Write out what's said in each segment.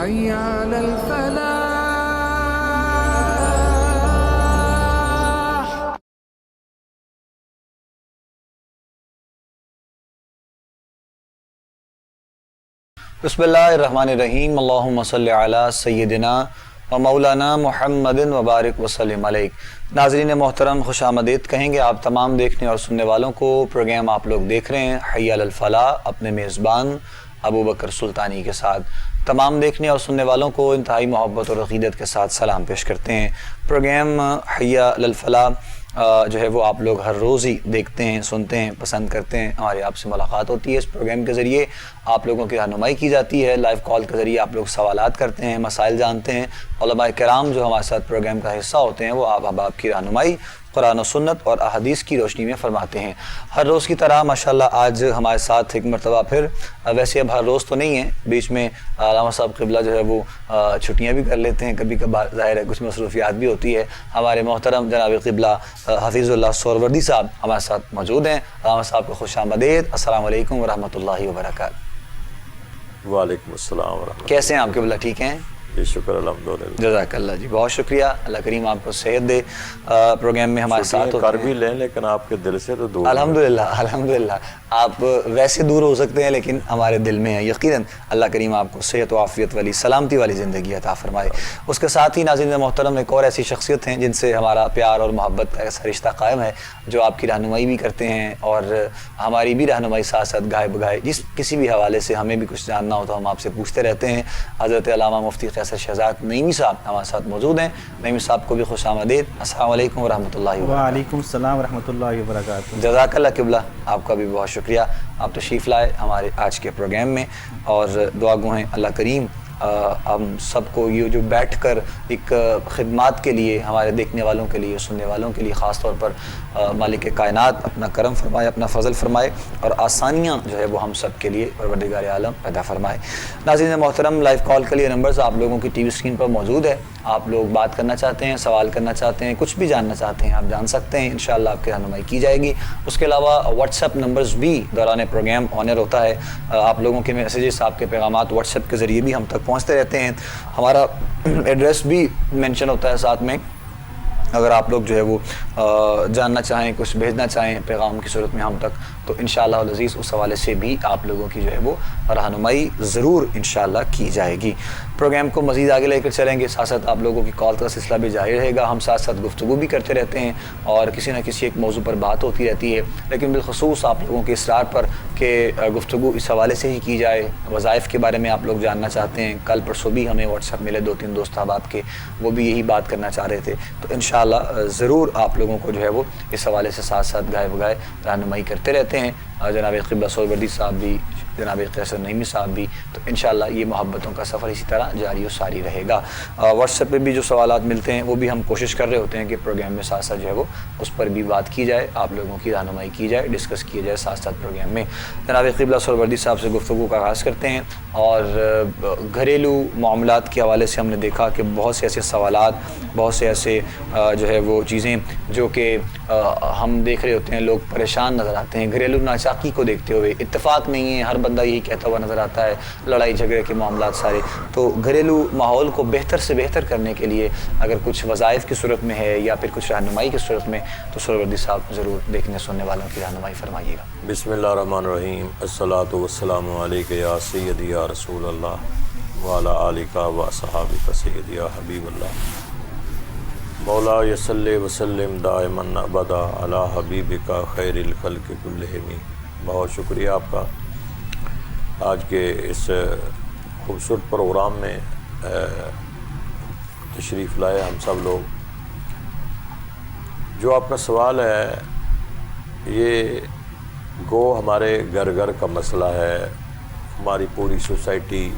حي على الفلاح. بسم اللہ الرحمن الرحیم. اللہم صلی علی سیدنا و مولانا محمد وبارک وسلم علیہ. ناظرین محترم خوش آمدید کہیں گے آپ تمام دیکھنے اور سننے والوں کو. پروگرام آپ لوگ دیکھ رہے ہیں حی علی الفلاح اپنے میزبان ابو بکر سلطانی کے ساتھ. تمام دیکھنے اور سننے والوں کو انتہائی محبت اور عقیدت کے ساتھ سلام پیش کرتے ہیں. پروگرام حی علی الفلاح جو ہے وہ آپ لوگ ہر روز ہی دیکھتے ہیں، سنتے ہیں، پسند کرتے ہیں. ہماری آپ سے ملاقات ہوتی ہے. اس پروگرام کے ذریعے آپ لوگوں کی رہنمائی کی جاتی ہے. لائیو کال کے ذریعے آپ لوگ سوالات کرتے ہیں، مسائل جانتے ہیں. علماء کرام جو ہمارے ساتھ پروگرام کا حصہ ہوتے ہیں وہ آپ احباب کی رہنمائی قرآن و سنت اور احادیث کی روشنی میں فرماتے ہیں. ہر روز کی طرح ماشاءاللہ آج ہمارے ساتھ ایک مرتبہ پھر، ویسے اب ہر روز تو نہیں ہے، بیچ میں علامہ صاحب قبلہ جو ہے وہ چھٹیاں بھی کر لیتے ہیں، کبھی کبھار ظاہر ہے کچھ مصروفیات بھی ہوتی ہے. ہمارے محترم جناب قبلہ حفیظ اللہ سہروردی صاحب ہمارے ساتھ موجود ہیں. علامہ صاحب کو خوش آمدید. السلام علیکم ورحمۃ اللہ وبرکاتہ. وعلیکم السلام ورحمۃ اللہ. کیسے ہیں آپ قبلہ؟ ٹھیک ہیں جی شکر الحمدللہ. جزاک اللہ جی، بہت شکریہ. اللہ کریم آپ کو صحت دے. پروگرام میں ہمارے ساتھ ہوتے کر ہیں. بھی لیں لیکن آپ کے دل سے تو دور. الحمدللہ الحمدللہ. آپ ویسے دور ہو سکتے ہیں لیکن ہمارے دل میں ہیں یقیناً. اللہ کریم آپ کو صحت و عافیت والی سلامتی والی زندگی عطا فرمائے. اس کے ساتھ ہی ناظرین محترم ایک اور ایسی شخصیت ہیں جن سے ہمارا پیار اور محبت کا ایسا رشتہ قائم ہے، جو آپ کی رہنمائی بھی کرتے ہیں اور ہماری بھی رہنمائی ساتھ ساتھ گائے بگائے جس کسی بھی حوالے سے ہمیں بھی کچھ جاننا ہو تو ہم آپ سے پوچھتے رہتے ہیں. حضرت علامہ مفتی قیصر شہزاد نعیمی صاحب ہمارے ساتھ موجود ہیں. نعیمی صاحب کو بھی خوش آمدید. السلام علیکم ورحمۃ اللہ وبرکاتہ. وعلیکم السلام ورحمۃ اللہ وبرکاتہ. جزاک اللہ قبلہ. آپ کا بھی بہت شکریہ. آپ تشریف لائے ہمارے آج کے پروگرام میں اور دعا گو ہیں اللہ کریم ہم سب کو یہ جو بیٹھ کر ایک خدمات کے لیے، ہمارے دیکھنے والوں کے لیے، سننے والوں کے لیے خاص طور پر مالک کائنات اپنا کرم فرمائے، اپنا فضل فرمائے اور آسانیاں جو ہے وہ ہم سب کے لیے پروردگار عالم پیدا فرمائے. ناظرین محترم لائیو کال کے لیے نمبرز آپ لوگوں کی ٹی وی اسکرین پر موجود ہے. آپ لوگ بات کرنا چاہتے ہیں، سوال کرنا چاہتے ہیں، کچھ بھی جاننا چاہتے ہیں آپ جان سکتے ہیں. انشاءاللہ آپ کی رہنمائی کی جائے گی. اس کے علاوہ واٹس ایپ نمبرز بھی دوران پروگرام آنر ہوتا ہے. آپ لوگوں کے میسیجز، آپ کے پیغامات واٹس ایپ کے ذریعے بھی ہم تک پہنچتے رہتے ہیں. ہمارا ایڈریس بھی مینشن ہوتا ہے ساتھ میں. اگر آپ لوگ جو ہے وہ جاننا چاہیں، کچھ بھیجنا چاہیں پیغام کی صورت میں ہم تک، تو انشاءاللہ العزیز اس حوالے سے بھی آپ لوگوں کی جو ہے وہ رہنمائی ضرور انشاءاللہ کی جائے گی. پروگرام کو مزید آگے لے کر چلیں گے. ساتھ ساتھ آپ لوگوں کی کال کا سلسلہ بھی جاری رہے گا. ہم ساتھ ساتھ گفتگو بھی کرتے رہتے ہیں اور کسی نہ کسی ایک موضوع پر بات ہوتی رہتی ہے. لیکن بالخصوص آپ لوگوں کے اصرار پر کہ گفتگو اس حوالے سے ہی کی جائے. وظائف کے بارے میں آپ لوگ جاننا چاہتے ہیں. کل پرسوں بھی ہمیں واٹس ایپ ملے 2-3 دوست احباب کے، وہ بھی یہی بات کرنا چاہ رہے تھے. تو انشاءاللہ ضرور آپ لوگوں کو جو ہے وہ اس حوالے سے ساتھ ساتھ گائے بگائے رہنمائی کرتے رہتے ہیں. جناب قبلہ سہروردی صاحب بھی، جناب قیصر نعیمی صاحب بھی. تو انشاءاللہ یہ محبتوں کا سفر اسی طرح جاری و ساری رہے گا. واٹس ایپ پہ بھی جو سوالات ملتے ہیں وہ بھی ہم کوشش کر رہے ہوتے ہیں کہ پروگرام میں ساتھ ساتھ جو ہے وہ اس پر بھی بات کی جائے، آپ لوگوں کی رہنمائی کی جائے، ڈسکس کیا جائے ساتھ ساتھ پروگرام میں. جناب قبلہ سہروردی صاحب سے گفتگو کا آغاز کرتے ہیں. اور گھریلو معاملات کے حوالے سے ہم نے دیکھا کہ بہت سے ایسے سوالات، بہت سے ایسے جو ہے وہ چیزیں جو کہ ہم دیکھ رہے ہوتے ہیں، لوگ پریشان نظر آتے ہیں گھریلو ناچاکی کو دیکھتے ہوئے. اتفاق نہیں ہے، ہر بندہ یہی کہتا ہوا نظر آتا ہے، لڑائی جھگڑے کے معاملات سارے. تو گھریلو ماحول کو بہتر سے بہتر کرنے کے لیے اگر کچھ وظائف کی صورت میں ہے یا پھر کچھ رہنمائی کی صورت میں، تو سہروردی صاحب ضرور دیکھنے سننے والوں کی رہنمائی فرمائیے گا. بسم اللہ الرحمن الرحیم. الصلاۃ والسلام علیک یا سیدی یا رسول اللہ وعلی آلک و اصحابک سیدی یا حبیب اللہ. مولا یصلی وسلم دائما ابدا علی حبیبک خیر الخلق کلہم. بہت شکریہ آپ کا آج کے اس خوبصورت پروگرام میں تشریف لائے ہم سب لوگ. جو آپ کا سوال ہے یہ گو ہمارے گھر گھر کا مسئلہ ہے. ہماری پوری سوسائٹی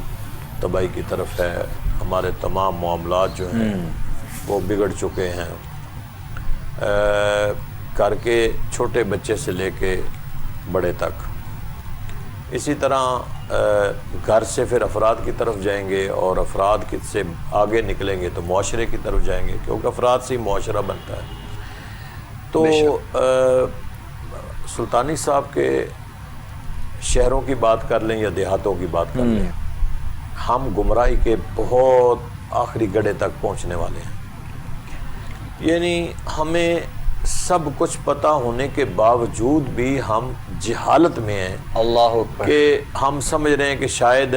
تباہی کی طرف ہے. ہمارے تمام معاملات جو ہیں وہ بگڑ چکے ہیں. گھر کے چھوٹے بچے سے لے کے بڑے تک. اسی طرح گھر سے پھر افراد کی طرف جائیں گے اور افراد سے آگے نکلیں گے تو معاشرے کی طرف جائیں گے، کیونکہ افراد سے ہی معاشرہ بنتا ہے. تو سلطانی صاحب کے شہروں کی بات کر لیں یا دیہاتوں کی بات کر لیں، ہم گمراہی کے بہت آخری گڑھے تک پہنچنے والے ہیں. یعنی ہمیں سب کچھ پتہ ہونے کے باوجود بھی ہم جہالت میں ہیں. اللہ اکبر. کہ ہم سمجھ رہے ہیں کہ شاید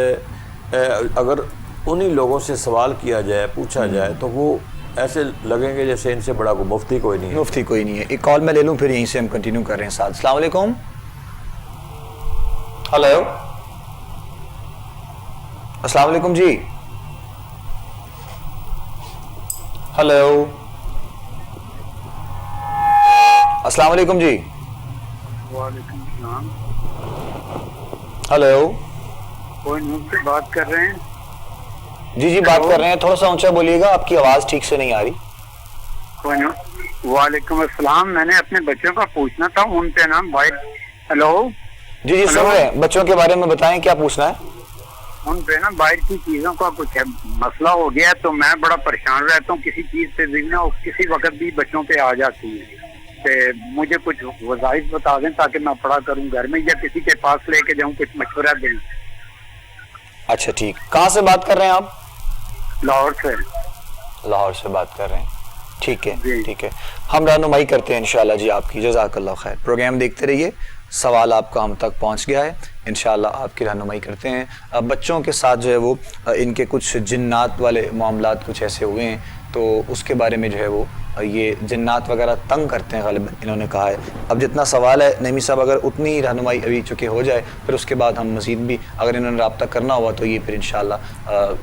اگر انہی لوگوں سے سوال کیا جائے, پوچھا جائے, تو وہ ایسے لگیں گے جیسے ان سے بڑا کوئی مفتی کوئی نہیں ہے. مفتی کوئی نہیں ہے. ایک کال میں لے لوں پھر یہیں سے ہم کنٹینیو کر رہے ہیں ساتھ. السلام علیکم. ہلو, السلام علیکم جی. ہلو, السلام علیکم جی. وعلیکم السلام. ہلو, کوئی نور سے بات کر رہے ہیں؟ جی جی بات کر رہے ہیں. تھوڑا سا اونچا بولیے گا, آپ کی آواز ٹھیک سے نہیں آ رہی. کوئی نور. وعلیکم السلام. میں نے اپنے بچوں کا پوچھنا تھا, ان پہ نا بھائی. ہلو جی جی سن رہے ہیں. بچوں کے بارے میں بتائیں, کیا پوچھنا ہے؟ ان پہ نا باہر کی چیزوں کا کچھ مسئلہ ہو گیا, تو میں بڑا پریشان رہتا ہوں. کسی چیز سے نا کسی وقت بھی بچوں پہ آ جاتی ہے. مجھے کچھ وظائف بتا دیں تاکہ میں پڑھا کروں گھر میں, یا کسی کے پاس لے کے جاؤں, کچھ مشورہ دیں. اچھا ٹھیک. کہاں سے بات کر رہے ہیں آپ؟ لاہور سے. لاہور سے بات کر رہے ہیں. ٹھیک ہے جی. ٹھیک ہے, ہم رہنمائی کرتے ہیں انشاءاللہ جی آپ کی. جزاک اللہ خیر. پروگرام دیکھتے رہیے, سوال آپ کا ہم تک پہنچ گیا ہے, انشاءاللہ آپ کی رہنمائی کرتے ہیں. بچوں کے ساتھ جو ہے وہ ان کے کچھ جنات والے معاملات کچھ ایسے ہوئے ہیں, تو اس کے بارے میں جو ہے وہ یہ جنات وغیرہ تنگ کرتے ہیں غالباً انہوں نے کہا ہے. اب جتنا سوال ہے نعیمی صاحب, اگر اتنی ہی رہنمائی ابھی چونکہ ہو جائے, پھر اس کے بعد ہم مزید بھی اگر انہوں نے رابطہ کرنا ہوا تو یہ پھر انشاءاللہ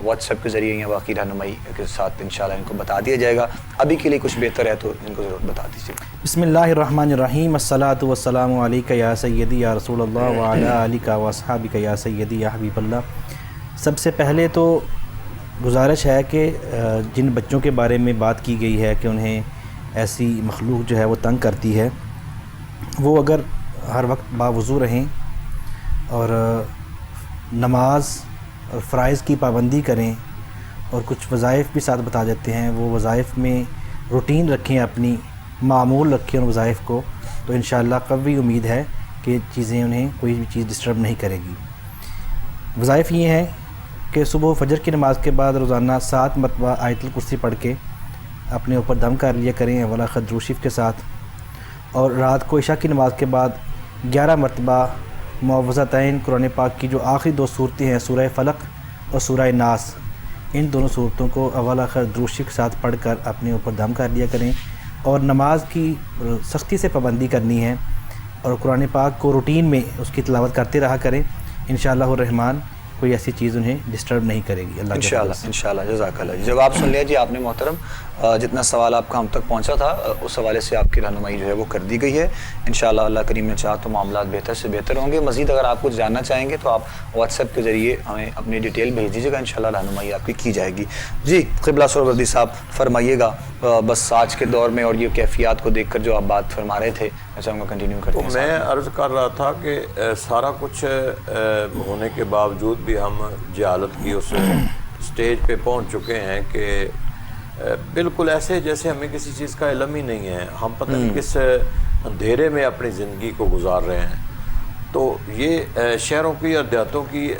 واٹس ایپ کے ذریعے یا باقی رہنمائی کے ساتھ انشاءاللہ ان کو بتا دیا جائے گا. ابھی کے لیے کچھ بہتر ہے تو ان کو ضرور بتا دیجیے. بسم اللہ الرحمن الرحیم. الصلاۃ والسلام علیک یا سیدی یا رسول اللہ وعلی آلک و اصحابک یا سیدی یا حبیب اللہ. سب سے پہلے تو گزارش ہے کہ جن بچوں کے بارے میں بات کی گئی ہے کہ انہیں ایسی مخلوق جو ہے وہ تنگ کرتی ہے, وہ اگر ہر وقت باوضو رہیں اور نماز اور فرائض کی پابندی کریں, اور کچھ وظائف بھی ساتھ بتا دیتے ہیں, وہ وظائف میں روٹین رکھیں, اپنی معمول رکھیں ان وظائف کو, تو انشاءاللہ قوی امید ہے کہ چیزیں انہیں کوئی بھی چیز ڈسٹرب نہیں کرے گی. وظائف یہ ہیں کہ صبح فجر کی نماز کے بعد روزانہ 7 مرتبہ آیت الکرسی پڑھ کے اپنے اوپر دم کر لیا کریں اولا درود شریف کے ساتھ, اور رات کو عشاء کی نماز کے بعد 11 مرتبہ معوذتین قرآن پاک کی جو آخری 2 صورتیں ہیں سورہ فلق اور سورہ ناس, ان دونوں صورتوں کو اول آخر درود شریف کے ساتھ پڑھ کر اپنے اوپر دم کر لیا کریں. اور نماز کی سختی سے پابندی کرنی ہے, اور قرآن پاک کو روٹین میں اس کی تلاوت کرتے رہا کریں. انشاءاللہ الرحمن کوئی ایسی چیز انہیں ڈسٹرب نہیں کرے گی. اللہ انشاءاللہ. جزاک اللہ. جواب سن لیا جی آپ نے محترم. جتنا سوال آپ کا ہم تک پہنچا تھا اس حوالے سے آپ کی رہنمائی جو ہے وہ کر دی گئی ہے. انشاءاللہ اللہ کریم نے چاہا تو معاملات بہتر سے بہتر ہوں گے. مزید اگر آپ کچھ جاننا چاہیں گے تو آپ واٹس ایپ کے ذریعے ہمیں اپنی ڈیٹیل بھیج دیجیے گا, انشاءاللہ رہنمائی آپ کی جائے گی. جی قبلہ سہروردی صاحب فرمائیے گا, بس آج کے دور میں اور یہ کیفیات کو دیکھ کر جو آپ بات فرما رہے تھے میں چاہوں گا کنٹینیو کرتے ہیں. میں عرض کر رہا تھا کہ سارا کچھ ہونے کے باوجود بھی ہم جہالت کی اس سٹیج پہ پہنچ چکے ہیں کہ بالکل ایسے جیسے ہمیں کسی چیز کا علم ہی نہیں ہے. ہم پتہ نہیں کس اندھیرے میں اپنی زندگی کو گزار رہے ہیں. تو یہ شہروں کی اور دیہاتوں کی,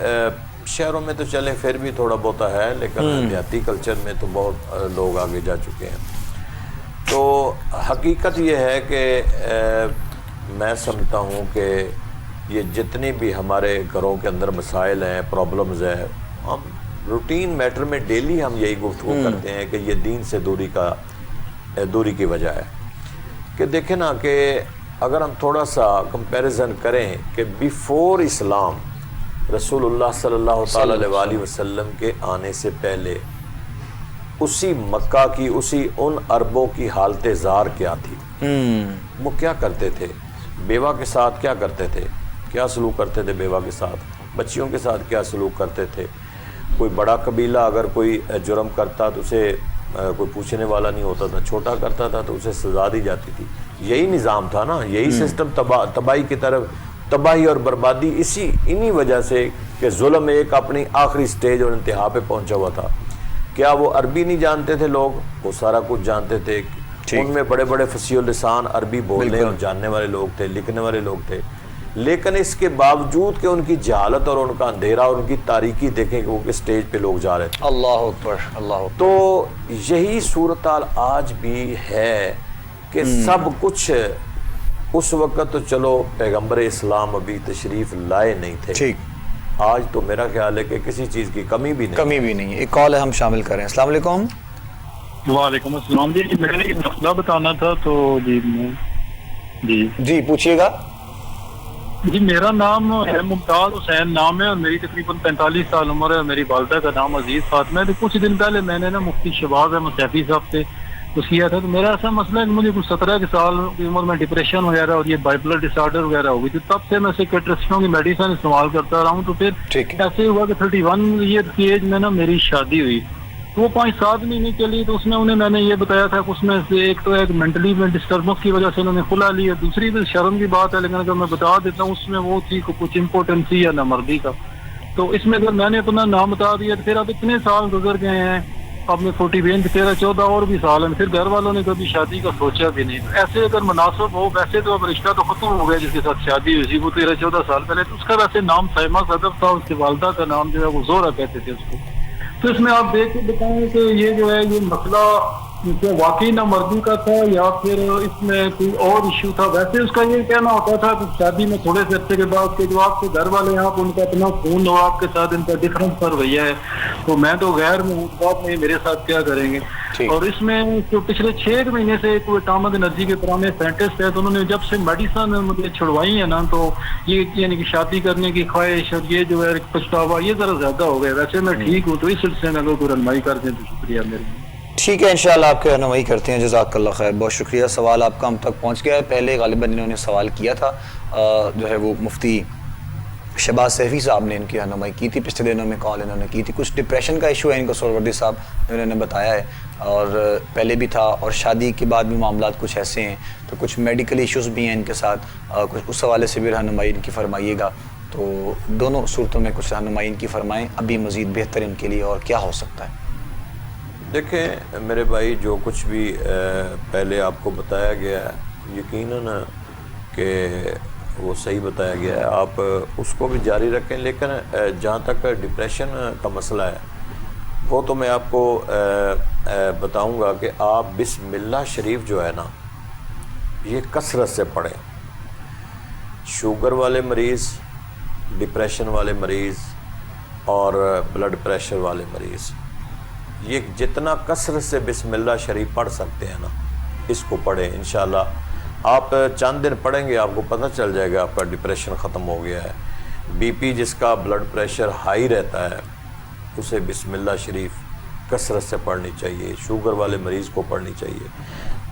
شہروں میں تو چلیں پھر بھی تھوڑا بہت ہے, لیکن دیہاتی کلچر میں تو بہت لوگ آگے جا چکے ہیں. تو حقیقت یہ ہے کہ میں سمجھتا ہوں کہ یہ جتنی بھی ہمارے گھروں کے اندر مسائل ہیں, پرابلمز ہیں, ہم روٹین میٹر میں ڈیلی ہم یہی گفتگو کرتے ہیں کہ یہ دین سے دوری کی وجہ ہے. کہ دیکھیں نا کہ اگر ہم تھوڑا سا کمپیریزن کریں کہ بیفور اسلام رسول اللہ صلی اللہ تعالی علیہ وسلم کے آنے سے پہلے اسی مکہ کی, اسی ان عربوں کی حالت زار کیا تھی. وہ کیا کرتے تھے, بیوہ کے ساتھ کیا کرتے تھے, کیا سلوک کرتے تھے بیوہ کے ساتھ, بچیوں کے ساتھ کیا سلوک کرتے تھے. کوئی بڑا قبیلہ اگر کوئی جرم کرتا تو اسے کوئی پوچھنے والا نہیں ہوتا تھا, چھوٹا کرتا تھا تو اسے سزا دی جاتی تھی. یہی نظام تھا نا, یہی سسٹم تباہی کی طرف, تباہی اور بربادی انہی وجہ سے کہ ظلم ایک اپنی آخری سٹیج اور انتہا پہ پہنچا ہوا تھا. کیا وہ عربی نہیں جانتے تھے لوگ؟ وہ سارا کچھ جانتے تھے. ان میں بڑے بڑے فصیح اللسان عربی بولنے اور جاننے والے لوگ تھے, لکھنے والے لوگ تھے. لیکن اس کے باوجود کہ ان کی جہالت اور ان کا اندھیرا اور ان کی تاریکی دیکھیں کہ وہ کس سٹیج پہ لوگ جا رہے تھے. اللہ اکبر اللہ اکبر. تو یہی صورتحال آج بھی ہے کہ سب کچھ اس وقت تو چلو پیغمبر اسلام ابھی تشریف لائے نہیں تھے. ٹھیک. آج تو میرا خیال ہے کہ کسی چیز کی کمی بھی نہیں ہے. ایک کال ہے ہم شامل کریں. السلام علیکم. وعلیکم السلام. جی میں نے ایک مسئلہ بتانا تھا تو جی پوچھیے گا. جی میرا نام ہے ممتاز حسین نام ہے اور میری تقریباً 45 سال عمر ہے اور میری والدہ کا نام عزیز فاطمہ ہے. تو کچھ دن پہلے میں نے نا مفتی شہباز احمد سیفی صاحب سے کچھ کیا تھا. تو میرا ایسا مسئلہ ہے کہ مجھے کچھ 17 سال کی عمر میں ڈپریشن وغیرہ اور یہ بائپولر ڈس آرڈر وغیرہ ہو گئی تھی. تب سے میں سائیکیٹرسٹوں کی میڈیسن استعمال کرتا رہا ہوں. تو پھر ایسے ہوا کہ 31 ایئر کی ایج میں نا میری شادی ہوئی. تو وہ 5-7 مہینے کے لیے تو اس میں انہیں میں نے یہ بتایا تھا کہ اس میں سے ایک تو ایک مینٹلی میں ڈسٹربنس کی وجہ سے انہوں نے کھلا لی ہے. دوسری تو شرم کی بات ہے لیکن اگر میں بتا دیتا ہوں اس میں وہ تھی کچھ امپورٹنسی یا نامردی کا. تو اس میں اگر میں نے اپنا نام بتا دیا تو پھر اب اتنے سال گزر گئے ہیں. اب میں 41 13-14 اور بھی سال ہیں. پھر گھر والوں نے کبھی شادی کا سوچا بھی نہیں. ایسے اگر مناسب ہو ویسے تو اب رشتہ تو ختم ہو گیا جس کے ساتھ شادی ہوئی تھی وہ 13-14 سال پہلے. تو اس کا ویسے نام سائمہ صدف تھا. اس کی والدہ کا نام جو ہے وہ زہرا کہتے تھے اس کو. تو اس میں آپ دیکھ کے بتائیں کہ یہ جو ہے یہ مسئلہ واقعی نامردی کا تھا یا پھر اس میں کوئی اور ایشو تھا. ویسے اس کا یہ کہنا ہوتا تھا کہ شادی میں تھوڑے سے عرصے کے بعد کہ جو آپ کے گھر والے ہیں آپ ان کا اتنا خون ہو آپ کے ساتھ ان کا ڈفرنس پر رویہ ہے تو میں تو غیر میں ہوں بات نہیں میرے ساتھ کیا کریں گے. اور اس میں جو پچھلے 6 مہینے سے کوئی اٹامک انرجی کے پرانے سائنٹسٹ ہیں تو انہوں نے جب سے میڈیسن مجھے چھڑوائی ہیں نا تو یہ یعنی کہ شادی کرنے کی خواہش اور یہ جو ہے پچھتاوا یہ ذرا زیادہ ہو گیا. ویسے میں ٹھیک ہوں تو اس سلسلے میں اگر کوئی رہنمائی کر دیں تو شکریہ. میری ٹھیک ہے انشاءاللہ آپ کی رہنمائی کرتے ہیں. جزاک اللہ خیر. بہت شکریہ. سوال آپ کا ہم تک پہنچ گیا ہے. پہلے غالباً انہوں نے سوال کیا تھا جو ہے وہ مفتی شہباز سیفی صاحب نے ان کی رہنمائی کی تھی. پچھلے دنوں میں کال انہوں نے کی تھی. کچھ ڈپریشن کا ایشو ہے ان کو سہروردی صاحب انہوں نے بتایا ہے اور پہلے بھی تھا اور شادی کے بعد بھی معاملات کچھ ایسے ہیں تو کچھ میڈیکل ایشوز بھی ہیں ان کے ساتھ. کچھ اس حوالے سے بھی رہنمائی ان کی فرمائیے گا. تو دونوں صورتوں میں کچھ رہنمائی ان کی فرمائیں ابھی مزید بہتر ان کے لیے اور کیا ہو سکتا ہے. دیکھیں میرے بھائی جو کچھ بھی پہلے آپ کو بتایا گیا ہے یقیناً کہ وہ صحیح بتایا گیا ہے. آپ اس کو بھی جاری رکھیں. لیکن جہاں تک ڈپریشن کا مسئلہ ہے وہ تو میں آپ کو بتاؤں گا کہ آپ بسم اللہ شریف جو ہے نا یہ کثرت سے پڑھیں. شوگر والے مریض ڈپریشن والے مریض اور بلڈ پریشر والے مریض یہ جتنا کثرت سے بسم اللہ شریف پڑھ سکتے ہیں نا اس کو پڑھیں. انشاءاللہ آپ چند دن پڑھیں گے آپ کو پتہ چل جائے گا آپ کا ڈپریشن ختم ہو گیا ہے. بی پی جس کا بلڈ پریشر ہائی رہتا ہے اسے بسم اللہ شریف کثرت سے پڑھنی چاہیے. شوگر والے مریض کو پڑھنی چاہیے.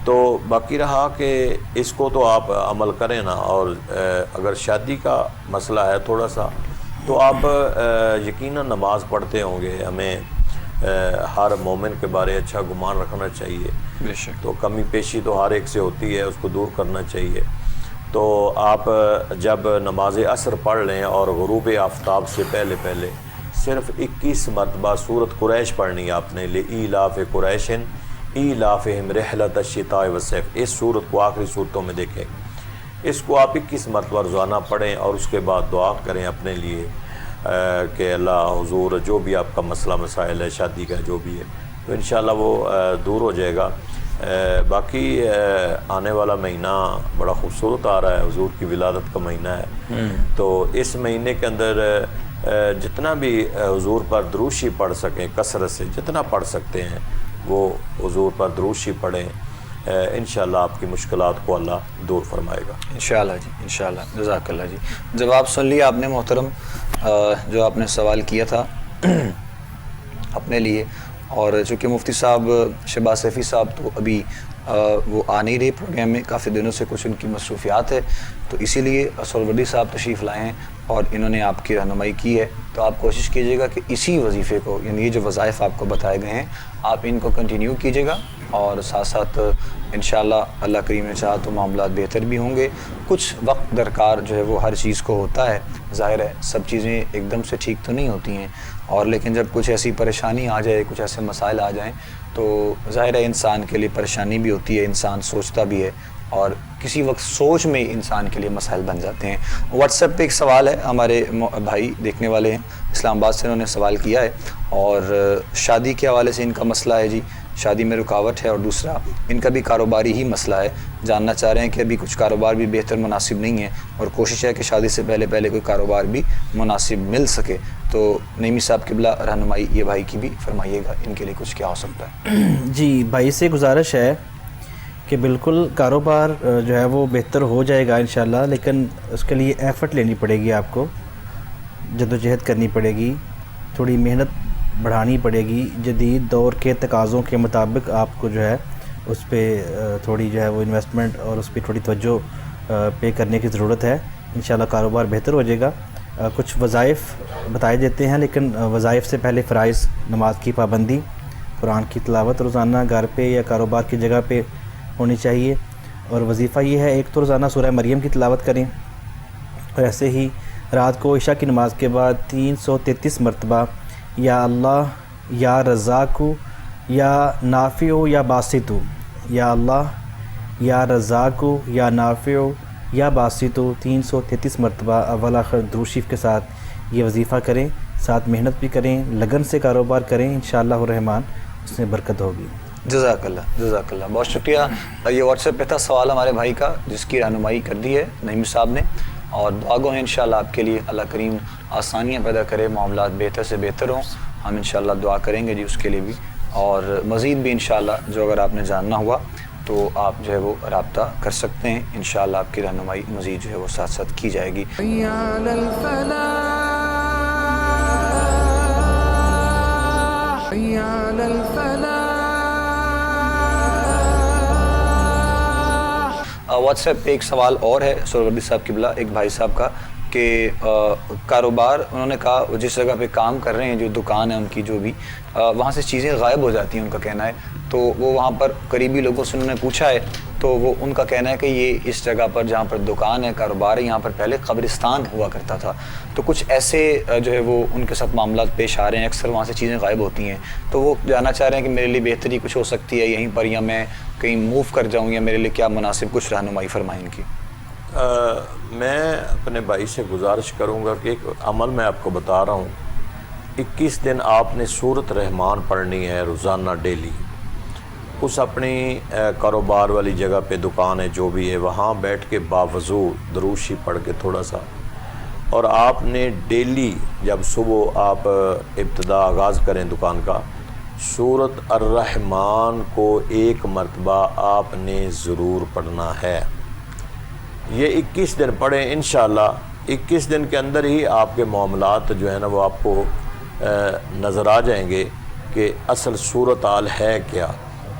تو باقی رہا کہ اس کو تو آپ عمل کریں نا. اور اگر شادی کا مسئلہ ہے تھوڑا سا تو آپ یقیناً نماز پڑھتے ہوں گے. ہمیں ہر مومن کے بارے اچھا گمان رکھنا چاہیے. تو کمی پیشی تو ہر ایک سے ہوتی ہے اس کو دور کرنا چاہیے. تو آپ جب نماز عصر پڑھ لیں اور غروب آفتاب سے پہلے صرف 21 مرتبہ سورۃ قریش پڑھنی آپ نے. لإیلاف قریش ایلافہم رحلۃ الشتاء والصیف. اس سورت کو آخری صورتوں میں دیکھیں. اس کو آپ 21 مرتبہ روزانہ پڑھیں اور اس کے بعد دعا کریں اپنے لیے کہ اللہ حضور جو بھی آپ کا مسئلہ مسائل ہے شادی کا جو بھی ہے تو انشاءاللہ وہ دور ہو جائے گا. باقی آنے والا مہینہ بڑا خوبصورت آ رہا ہے. حضور کی ولادت کا مہینہ ہے. تو اس مہینے کے اندر جتنا بھی حضور پر دروشی پڑھ سکیں کثرت سے جتنا پڑھ سکتے ہیں وہ حضور پر دروشی پڑھیں. انشاءاللہ آپ کی مشکلات کو اللہ دور فرمائے گا انشاءاللہ جی. انشاءاللہ. جزاک اللہ جی. جواب سن لیا آپ نے محترم جو آپ نے سوال کیا تھا اپنے لیے. اور چونکہ مفتی صاحب شہباز سیفی صاحب تو ابھی وہ آ نہیں رہے پروگرام میں کافی دنوں سے کچھ ان کی مصروفیات ہے تو اسی لیے سہروردی صاحب تشریف لائے ہیں اور انہوں نے آپ کی رہنمائی کی ہے. تو آپ کوشش کیجیے گا کہ اسی وظیفے کو یعنی یہ جو وظائف آپ کو بتائے گئے ہیں آپ ان کو کنٹینیو کیجیے گا اور ساتھ ساتھ انشاءاللہ اللہ کریم نے چاہا تو معاملات بہتر بھی ہوں گے. کچھ وقت درکار جو ہے وہ ہر چیز کو ہوتا ہے. ظاہر ہے سب چیزیں ایک دم سے ٹھیک تو نہیں ہوتی ہیں اور لیکن جب کچھ ایسی پریشانی آ جائے کچھ ایسے مسائل آ جائیں تو ظاہر ہے انسان کے لیے پریشانی بھی ہوتی ہے. انسان سوچتا بھی ہے اور کسی وقت سوچ میں انسان کے لیے مسائل بن جاتے ہیں۔ واٹس ایپ پہ ایک سوال ہے، ہمارے بھائی دیکھنے والے ہیں اسلام آباد سے، انہوں نے سوال کیا ہے اور شادی کے حوالے سے ان کا مسئلہ ہے جی، شادی میں رکاوٹ ہے، اور دوسرا ان کا بھی کاروباری ہی مسئلہ ہے، جاننا چاہ رہے ہیں کہ ابھی کچھ کاروبار بھی بہتر مناسب نہیں ہے اور کوشش ہے کہ شادی سے پہلے کوئی کاروبار بھی مناسب مل سکے۔ تو نعیمی صاحب قبلہ رہنمائی یہ بھائی کی بھی فرمائیے گا، ان کے لیے کچھ کیا ہو سکتا ہے؟ جی بھائی سے گزارش ہے کہ بالکل کاروبار جو ہے وہ بہتر ہو جائے گا انشاءاللہ، لیکن اس کے لیے ایفرٹ لینی پڑے گی، آپ کو جدوجہد کرنی پڑے گی، تھوڑی محنت بڑھانی پڑے گی، جدید دور کے تقاضوں کے مطابق آپ کو جو ہے اس پہ تھوڑی جو ہے وہ انویسٹمنٹ اور اس پہ تھوڑی توجہ پے کرنے کی ضرورت ہے۔ انشاءاللہ کاروبار بہتر ہو جائے گا۔ کچھ وظائف بتائے دیتے ہیں، لیکن وظائف سے پہلے فرائض، نماز کی پابندی، قرآن کی تلاوت روزانہ گھر پہ یا کاروبار کی جگہ پہ ہونی چاہیے، اور وظیفہ یہ ہے ایک تو روزانہ سورہ مریم کی تلاوت کریں، اور ایسے ہی رات کو عشاء کی نماز کے بعد 333 مرتبہ یا اللہ یا رزاقو یا نافعو یا باسطو، یا اللہ یا رزاقو یا نافعو یا باسطو 333 مرتبہ اول آخر درود شریف کے ساتھ یہ وظیفہ کریں، ساتھ محنت بھی کریں، لگن سے کاروبار کریں، انشاءاللہ الرحمن اس میں برکت ہوگی۔ جزاک اللہ، بہت شکریہ۔ یہ واٹس ایپ پہ تھا سوال ہمارے بھائی کا، جس کی رہنمائی کر دی ہے نعیمی صاحب نے، اور دعا گو ہیں انشاءاللہ آپ کے لیے اللہ کریم آسانیاں پیدا کرے، معاملات بہتر سے بہتر ہوں، ہم انشاءاللہ دعا کریں گے جی اس کے لیے بھی، اور مزید بھی انشاءاللہ جو اگر آپ نے جاننا ہوا تو آپ جو ہے وہ رابطہ کر سکتے ہیں، انشاءاللہ آپ کی رہنمائی مزید جو ہے وہ ساتھ ساتھ کی جائے گی۔ حي على الفلاح حي على الفلاح واٹس ایپ پہ ایک سوال اور ہے سہروردی صاحب قبلہ، ایک بھائی صاحب کا، کہ کاروبار انہوں نے کہا جس جگہ پہ کام کر رہے ہیں، جو دکان ہے ان کی جو بھی، وہاں سے چیزیں غائب ہو جاتی ہیں، ان کا کہنا ہے، تو وہ وہاں پر قریبی لوگوں سے انہوں نے پوچھا ہے، تو وہ ان کا کہنا ہے کہ یہ اس جگہ پر جہاں پر دکان ہے، کاروبار ہے، یہاں پر پہلے قبرستان ہوا کرتا تھا، تو کچھ ایسے جو ہے وہ ان کے ساتھ معاملات پیش آ رہے ہیں، اکثر وہاں سے چیزیں غائب ہوتی ہیں، تو وہ جاننا چاہ رہے ہیں کہ میرے لیے بہتری کچھ ہو سکتی ہے یہیں پر، یا میں کہیں موو کر جاؤں، یا میرے لیے کیا مناسب، کچھ رہنمائی فرمائیں ان کی۔ میں اپنے بھائی سے گزارش کروں گا کہ ایک عمل میں آپ کو بتا رہا ہوں، 21 دن آپ نے سورۃ رحمان پڑھنی ہے روزانہ ڈیلی، اس اپنی کاروبار والی جگہ پہ دکان ہے جو بھی ہے، وہاں بیٹھ کے باوضو درود شریف پڑھ کے تھوڑا سا، اور آپ نے ڈیلی جب صبح آپ ابتدا آغاز کریں دکان کا، سورۃ الرحمان کو 1 مرتبہ آپ نے ضرور پڑھنا ہے۔ یہ 21 دن پڑھیں، انشاءاللہ 21 دن کے اندر ہی آپ کے معاملات جو ہے نا وہ آپ کو نظر آ جائیں گے کہ اصل صورتحال ہے کیا۔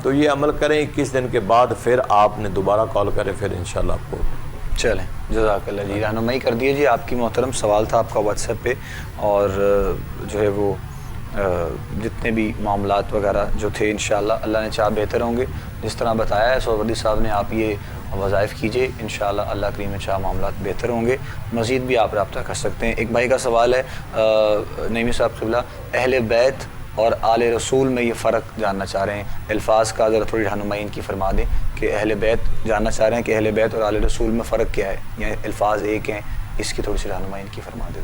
تو یہ عمل کریں، 21 دن کے بعد پھر آپ نے دوبارہ کال کریں، پھر انشاءاللہ آپ کو۔ چلیں، جزاک اللہ جی، رہنمائی کر دیے جی، آپ کی محترم سوال تھا آپ کا واٹس ایپ پہ، اور جو ہے وہ جتنے بھی معاملات وغیرہ جو تھے انشاءاللہ اللہ نے چاہ بہتر ہوں گے، جس طرح بتایا ہے سہروردی صاحب نے، آپ یہ وظائف کیجئے، انشاءاللہ اللہ کریم نے چاہ معاملات بہتر ہوں گے، مزید بھی آپ رابطہ کر سکتے ہیں۔ ایک بھائی کا سوال ہے نعیمی صاحب قبلہ، اہل بیت اور آل رسول میں یہ فرق جاننا چاہ رہے ہیں، الفاظ کا ذرا تھوڑی رہنمائی ان کی فرما دیں کہ اہل بیت جاننا چاہ رہے ہیں کہ اہل بیت اور آل رسول میں فرق کیا ہے، یا الفاظ ایک ہیں، اس کی تھوڑی سی رہنمائی ان کی فرما دیں۔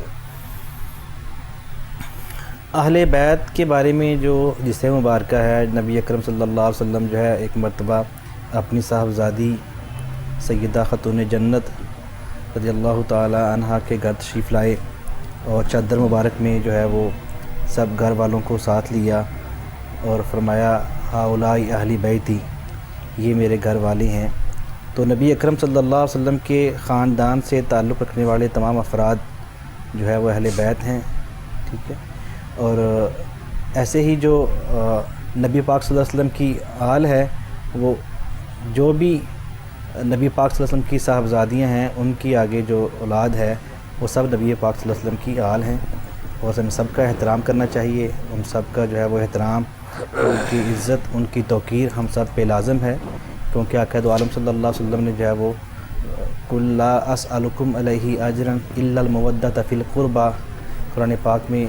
اہل بیت کے بارے میں جو جسے مبارکہ ہے، نبی اکرم صلی اللہ علیہ وسلم جو ہے ایک مرتبہ اپنی صاحبزادی سیدہ خاتون جنت رضی اللہ تعالی عنہا کے گھر تشریف لائے، اور چادر مبارک میں جو ہے وہ سب گھر والوں کو ساتھ لیا اور فرمایا ہاؤلائی اہل بیتی، یہ میرے گھر والے ہیں۔ تو نبی اکرم صلی اللہ علیہ وسلم کے خاندان سے تعلق رکھنے والے تمام افراد جو ہے وہ اہل بیت ہیں، ٹھیک ہے۔ اور ایسے ہی جو نبی پاک صلی اللہ علیہ وسلم کی آل ہے، وہ جو بھی نبی پاک صلی اللہ علیہ وسلم کی صاحبزادیاں ہیں، ان کی آگے جو اولاد ہے وہ سب نبی پاک صلی اللہ علیہ وسلم کی آل ہیں، اور ہمیں سب کا احترام کرنا چاہیے، ان سب کا جو ہے وہ احترام، ان کی عزت، ان کی توقیر ہم سب پہ لازم ہے، کیونکہ آقا دو عالم صلی اللہ علیہ وسلم نے جو ہے وہ قُل لا اسألکم علیہ اجرا الا المودۃ فی القربى، قرآن پاک میں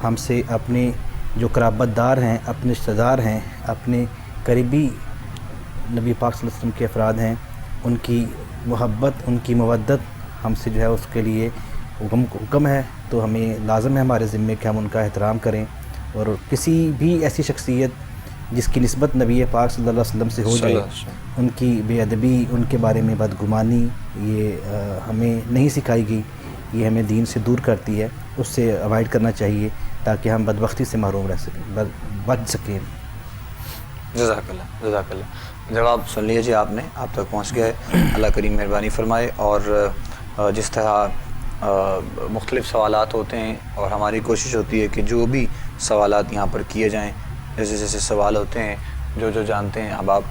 ہم سے اپنے جو قرابت دار ہیں، اپنے رشتہ دار ہیں، اپنے قریبی نبی پاک صلی اللہ علیہ وسلم کے افراد ہیں، ان کی محبت ان کی مودت ہم سے جو ہے اس کے لیے حکم ہے، تو ہمیں لازم ہے ہمارے ذمے کہ ہم ان کا احترام کریں، اور کسی بھی ایسی شخصیت جس کی نسبت نبی پاک صلی اللہ علیہ وسلم سے ہو جائے ان کی بے ادبی، ان کے بارے میں بدگمانی یہ ہمیں نہیں سکھائی گئی، یہ ہمیں دین سے دور کرتی ہے، اس سے اوائڈ کرنا چاہیے تاکہ ہم بدبختی سے محروم رہ سکیں، بچ سکیں۔ جزاک اللہ جواب سن لیجیے آپ نے، آپ تک پہنچ گیا ہے، اللہ کریم مہربانی فرمائے۔ اور جس طرح مختلف سوالات ہوتے ہیں اور ہماری کوشش ہوتی ہے کہ جو بھی سوالات یہاں پر کیے جائیں، جیسے جیسے سوال ہوتے ہیں جو جانتے ہیں احباب،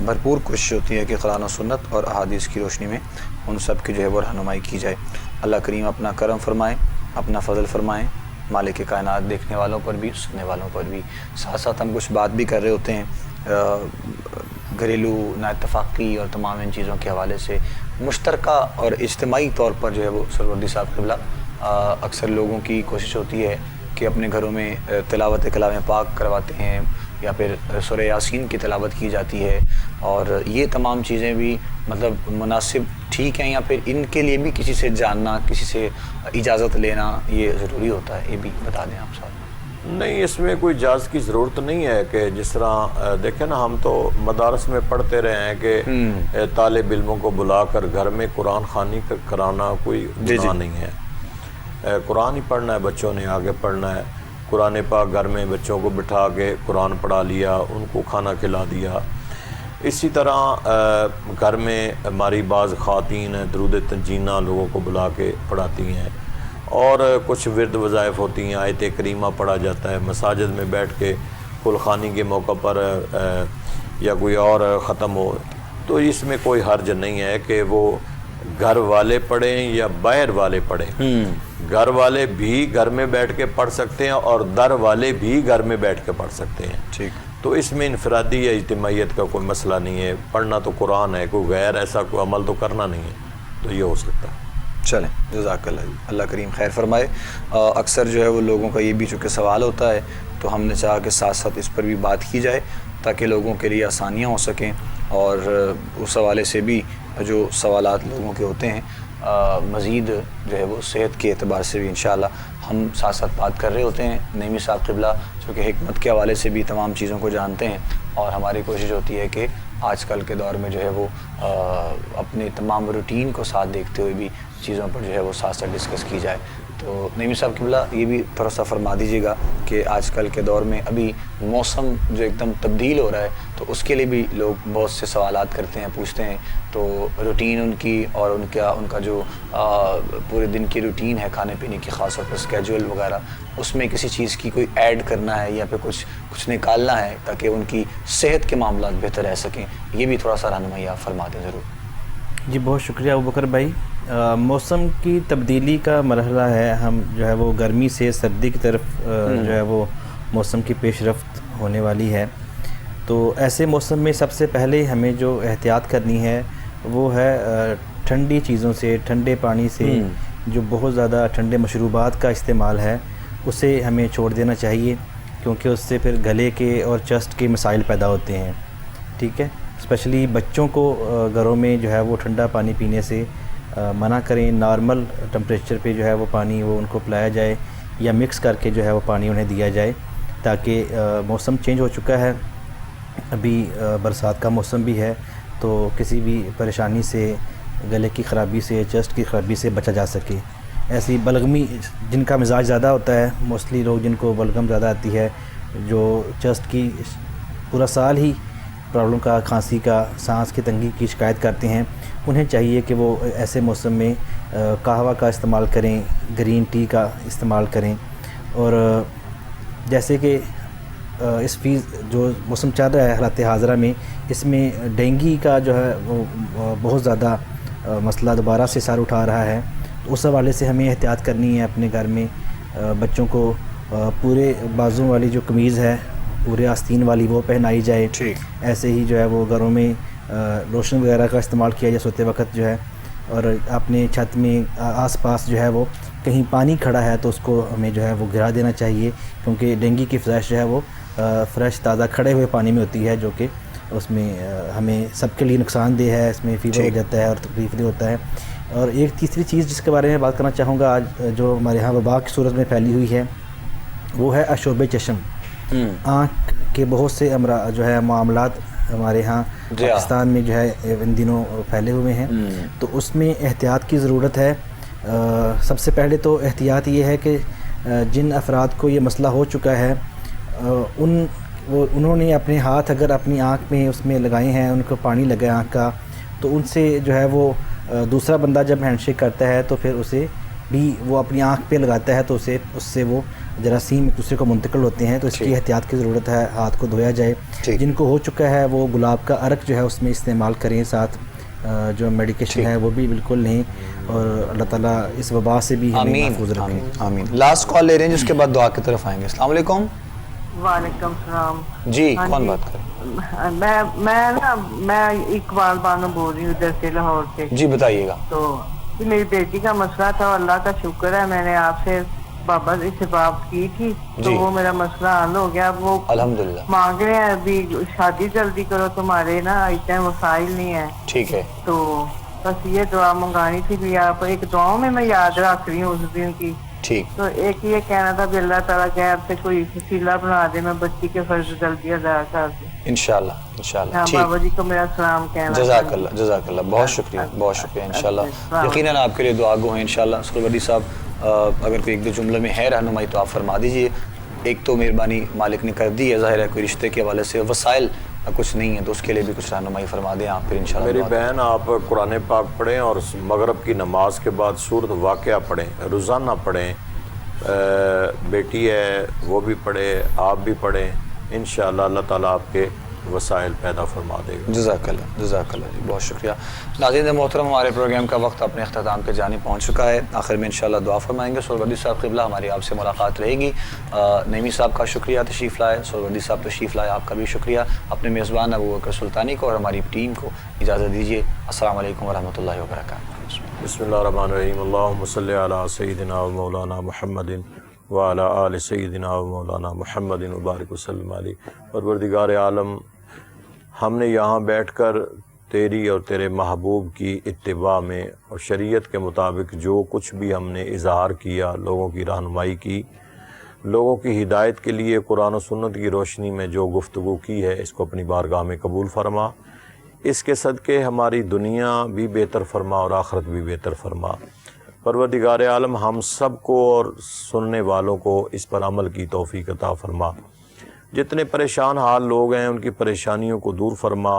بھرپور کوشش ہوتی ہے کہ قرآن و سنت اور احادیث کی روشنی میں ان سب کی جو ہے وہ رہنمائی کی جائے۔ اللہ کریم اپنا کرم فرمائے، اپنا فضل فرمائیں مالک کائنات، دیکھنے والوں پر بھی سننے والوں پر بھی۔ ساتھ ساتھ ہم کچھ بات بھی کر رہے ہوتے ہیں گھریلو نا اتفاقی اور تمام ان چیزوں کے حوالے سے، مشترکہ اور اجتماعی طور پر جو ہے وہ سروردی صاحب قبلہ اکثر لوگوں کی کوشش ہوتی ہے کہ اپنے گھروں میں تلاوت کلام پاک کرواتے ہیں یا پھر سورہ یاسین کی تلاوت کی جاتی ہے، اور یہ تمام چیزیں بھی مطلب مناسب ٹھیک ہیں، یا پھر ان کے لیے بھی کسی سے جاننا، کسی سے اجازت لینا یہ ضروری ہوتا ہے؟ یہ بھی بتا دیں آپ صاحب۔ نہیں، اس میں کوئی اجازت کی ضرورت نہیں ہے کہ جس طرح دیکھیں نا، ہم تو مدارس میں پڑھتے رہے ہیں کہ طالب علموں کو بلا کر گھر میں قرآن خوانی کرانا کوئی گناہ نہیں ہے، قرآن ہی پڑھنا ہے، بچوں نے آگے پڑھنا ہے، قرآن پاک گھر میں بچوں کو بٹھا کے قرآن پڑھا لیا، ان کو کھانا کھلا دیا۔ اسی طرح گھر میں ہماری بعض خواتین درود تنجینہ لوگوں کو بلا کے پڑھاتی ہیں، اور کچھ ورد وظائف ہوتی ہیں، آیت کریمہ پڑھا جاتا ہے مساجد میں بیٹھ کے، کلخانی کے موقع پر یا کوئی اور ختم ہو، تو اس میں کوئی حرج نہیں ہے کہ وہ گھر والے پڑھیں یا باہر والے پڑھیں۔ گھر والے بھی گھر میں بیٹھ کے پڑھ سکتے ہیں اور در والے بھی گھر میں بیٹھ کے پڑھ سکتے ہیں، ٹھیک۔ تو اس میں انفرادی یا اجتماعیت کا کوئی مسئلہ نہیں ہے، پڑھنا تو قرآن ہے، کوئی غیر ایسا کوئی عمل تو کرنا نہیں ہے، تو یہ ہو سکتا ہے۔ چلیں، جزاک اللہ، اللہ کریم خیر فرمائے۔ اکثر جو ہے وہ لوگوں کا یہ بھی چونکہ سوال ہوتا ہے، تو ہم نے چاہا کہ ساتھ ساتھ اس پر بھی بات کی جائے تاکہ لوگوں کے لیے آسانیاں ہو سکیں، اور اس حوالے سے بھی جو سوالات لوگوں کے ہوتے ہیں مزید جو ہے وہ صحت کے اعتبار سے بھی انشاءاللہ ہم ساتھ ساتھ بات کر رہے ہوتے ہیں۔ نعیمی صاحب قبلہ چونکہ حکمت کے حوالے سے بھی تمام چیزوں کو جانتے ہیں، اور ہماری کوشش ہوتی ہے کہ آج کل کے دور میں جو ہے وہ اپنے تمام روٹین کو ساتھ دیکھتے ہوئے بھی چیزوں پر جو ہے وہ ساتھ ساتھ ڈسکس کی جائے۔ تو نعیمی صاحب قبلہ یہ بھی تھوڑا سا فرما دیجیے گا کہ آج کل کے دور میں ابھی موسم جو ایک دم تبدیل ہو رہا ہے، تو اس کے لیے بھی لوگ بہت سے سوالات کرتے ہیں، پوچھتے ہیں، تو روٹین ان کی اور ان کا جو پورے دن کی روٹین ہے کھانے پینے کی، خاص طور پر اسکیجول وغیرہ، اس میں کسی چیز کی کوئی ایڈ کرنا ہے یا پھر کچھ نکالنا ہے تاکہ ان کی صحت کے معاملات بہتر رہ سکیں، یہ بھی تھوڑا سا رہنمائی آپ فرما دیں ضرور۔ جی بہت شکریہ ابوبکر بھائی۔ موسم کی تبدیلی کا مرحلہ ہے، ہم جو ہے وہ گرمی سے سردی کی طرف جو ہے وہ موسم کی پیش رفت ہونے والی ہے، تو ایسے موسم میں سب سے پہلے ہمیں جو احتیاط کرنی ہے وہ ہے ٹھنڈی چیزوں سے، ٹھنڈے پانی سے، جو بہت زیادہ ٹھنڈے مشروبات کا استعمال ہے اسے ہمیں چھوڑ دینا چاہیے، کیونکہ اس سے پھر گلے کے اور چسٹ کے مسائل پیدا ہوتے ہیں، ٹھیک ہے۔ اسپیشلی بچوں کو گھروں میں جو ہے وہ ٹھنڈا پانی پینے سے منع کریں، نارمل ٹمپریچر پہ جو ہے وہ پانی وہ ان کو پلایا جائے، یا مکس کر کے جو ہے وہ پانی انہیں دیا جائے، تاکہ موسم چینج ہو چکا ہے، ابھی برسات کا موسم بھی ہے، تو کسی بھی پریشانی سے، گلے کی خرابی سے، چسٹ کی خرابی سے بچا جا سکے۔ ایسی بلغمی جن کا مزاج زیادہ ہوتا ہے، موسٹلی لوگ جن کو بلغم زیادہ آتی ہے، جو چسٹ کی پورا سال ہی پرابلم کا، کھانسی کا، سانس کی تنگی کی شکایت کرتے ہیں، انہیں چاہیے کہ وہ ایسے موسم میں قہوہ کا استعمال کریں، گرین ٹی کا استعمال کریں، اور جیسے کہ اس جو موسم چل رہا ہے حالات حاضرہ میں، اس میں ڈینگی کا جو ہے وہ بہت زیادہ مسئلہ دوبارہ سے سر اٹھا رہا ہے، تو اس حوالے سے ہمیں احتیاط کرنی ہے اپنے گھر میں۔ بچوں کو پورے بازوں والی جو قمیض ہے، پورے آستین والی، وہ پہنائی جائے، ایسے ہی جو ہے وہ گھروں میں روشن وغیرہ کا استعمال کیا جائے سوتے وقت جو ہے، اور اپنے چھت میں آس پاس جو ہے وہ کہیں پانی کھڑا ہے تو اس کو ہمیں جو ہے وہ گرا دینا چاہیے، کیونکہ ڈینگی کی افزائش جو ہے وہ فریش تازہ کھڑے ہوئے پانی میں ہوتی ہے، جو کہ اس میں ہمیں سب کے لیے نقصان دہ ہے، اس میں فیور ہو جاتا ہے اور تکلیف دہ ہوتا ہے۔ اور ایک تیسری چیز جس کے بارے میں بات کرنا چاہوں گا آج، جو ہمارے ہاں وبا کی صورت میں پھیلی ہوئی ہے، وہ ہے آشوب چشم۔ آنکھ کے بہت سے جو ہے معاملات ہمارے ہاں پاکستان میں جو ہے ان دنوں پھیلے ہوئے ہیں، تو اس میں احتیاط کی ضرورت ہے۔ سب سے پہلے تو احتیاط یہ ہے کہ جن افراد کو یہ مسئلہ ہو چکا ہے انہوں نے اپنے ہاتھ اگر اپنی آنکھ میں اس میں لگائے ہیں، ان کو پانی لگا ہے آنکھ کا، تو ان سے جو ہے وہ دوسرا بندہ جب ہینڈ شیک کرتا ہے تو پھر اسے بھی وہ اپنی آنکھ پہ لگاتا ہے، تو اس سے وہ جراثیم ایک دوسرے کو منتقل ہوتے ہیں، تو اس کی احتیاط کی ضرورت ہے۔ ہاتھ کو دھویا جائے، جن کو ہو چکا ہے وہ گلاب کا عرق جو ہے اس میں استعمال کریں، ساتھ جو میڈیکیشن ہے وہ بھی بالکل نہیں، اور اللہ تعالیٰ اس وبا سے بھی ہمیں محفوظ رکھیں۔ آمین۔ لاسٹ کال لے رہے ہیں جس کے بعد دعا کی طرف آئیں گے۔ السلام علیکم۔ وعلیکم السلام۔ جی کون بات کر رہے ہیں؟ میں اقبال بانو بول رہی ہوں ادھر سے، لاہور سے۔ جی بتائیے گا۔ تو میری بیٹی کا مسئلہ تھا، اللہ کا شکر ہے میں نے آپ سے بابا جی سے بات کی تھی تو وہ میرا مسئلہ حل ہو گیا۔ وہ الحمدللہ مانگ رہے ہیں ابھی شادی جلدی کرو، تمہارے نا اتنے وسائل نہیں ہیں۔ ٹھیک ہے، تو بس یہ دعا منگانی تھی بھی آپ ایک دعاؤں میں یاد رکھ رہی ہوں اس دن کی۔ ٹھیک۔ تو ایک یہ کہنا تھا بھی اللہ تعالیٰ کے آپ سے کوئی وسیلہ بنا دے، میں بچی کے فرض جلدی ادا کر دوں۔ انشاءاللہ انشاءاللہ۔ ہاں، ٹھیک، بابا جی کو میرا سلام کہنا۔ جزاک اللہ جزاک اللہ، بہت شکریہ بہت شکریہ۔ انشاءاللہ یقیناً آپ کے لیے دعا گو ہیں انشاءاللہ۔ سرودی صاحب اگر کوئی ایک دو جملے میں ہے رہنمائی تو آپ فرما دیجئے۔ ایک تو مہربانی مالک نے کر دی ہے، ظاہر ہے کوئی رشتے کے حوالے سے وسائل کچھ نہیں ہے، تو اس کے لیے بھی کچھ رہنمائی فرما دیں آپ، پھر انشاءاللہ۔ میری بہن آپ قرآن پاک پڑھیں اور مغرب کی نماز کے بعد سورۃ واقعہ پڑھیں، روزانہ پڑھیں۔ بیٹی ہے وہ بھی پڑھے، آپ بھی پڑھیں، انشاءاللہ اللہ تعالیٰ آپ کے وسائل پیدا فرما دے گا۔ جزاک اللہ جزاک اللہ جی، بہت شکریہ۔ ناظرین محترم، ہمارے پروگرام کا وقت اپنے اختتام کے جانب پہنچ چکا ہے۔ آخر میں انشاءاللہ دعا فرمائیں گے۔ سہروردی صاحب قبلہ، ہماری آپ سے ملاقات رہے گی۔ نعیمی صاحب کا شکریہ تشریف لائے، سہروردی صاحب تشریف لائے، آپ کا بھی شکریہ۔ اپنے میزبان ابو بکر سلطانی کو اور ہماری ٹیم کو اجازت دیجیے۔ السلام علیکم ورحمۃ اللہ وبرکاتہ۔ بسم اللہ الرحمن الرحیم۔ اللہم صلی علی سیدنا و مولانا محمد وعلی آل سیدنا و مولانا محمد وبارک وسلم علیہ۔ پروردگار عالم، ہم نے یہاں بیٹھ کر تیری اور تیرے محبوب کی اتباع میں اور شریعت کے مطابق جو کچھ بھی ہم نے اظہار کیا، لوگوں کی رہنمائی کی، لوگوں کی ہدایت کے لیے قرآن و سنت کی روشنی میں جو گفتگو کی ہے، اس کو اپنی بارگاہ میں قبول فرما۔ اس کے صدقے ہماری دنیا بھی بہتر فرما اور آخرت بھی بہتر فرما۔ پروردگار عالم، ہم سب کو اور سننے والوں کو اس پر عمل کی توفیق عطا فرما۔ جتنے پریشان حال لوگ ہیں ان کی پریشانیوں کو دور فرما۔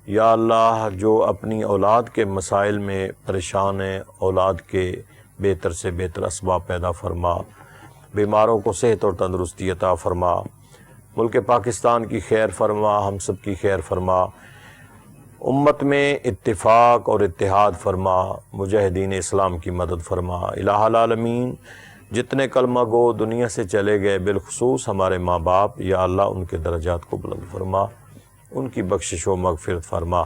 یا اللہ، جو اپنی اولاد کے مسائل میں پریشان ہیں، اولاد کے بہتر سے بہتر اسباب پیدا فرما۔ بیماروں کو صحت اور تندرستی عطا فرما۔ ملک پاکستان کی خیر فرما، ہم سب کی خیر فرما۔ امت میں اتفاق اور اتحاد فرما، مجاہدین اسلام کی مدد فرما۔ الہ العالمین، جتنے کلمہ گو دنیا سے چلے گئے، بالخصوص ہمارے ماں باپ، یا اللہ ان کے درجات کو بلند فرما، ان کی بخشش و مغفرت فرما۔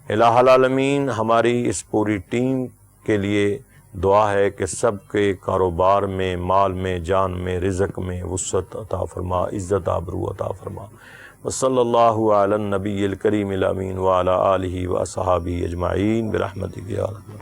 الہ العالمین، ہماری اس پوری ٹیم کے لیے دعا ہے کہ سب کے کاروبار میں، مال میں، جان میں، رزق میں وسعت عطا فرما، عزت آبرو عطا فرما۔ وصلی اللہ علی النبی الکریم الامین وعلی آلہ واصحابہ اجمعین برحمتک یا رب۔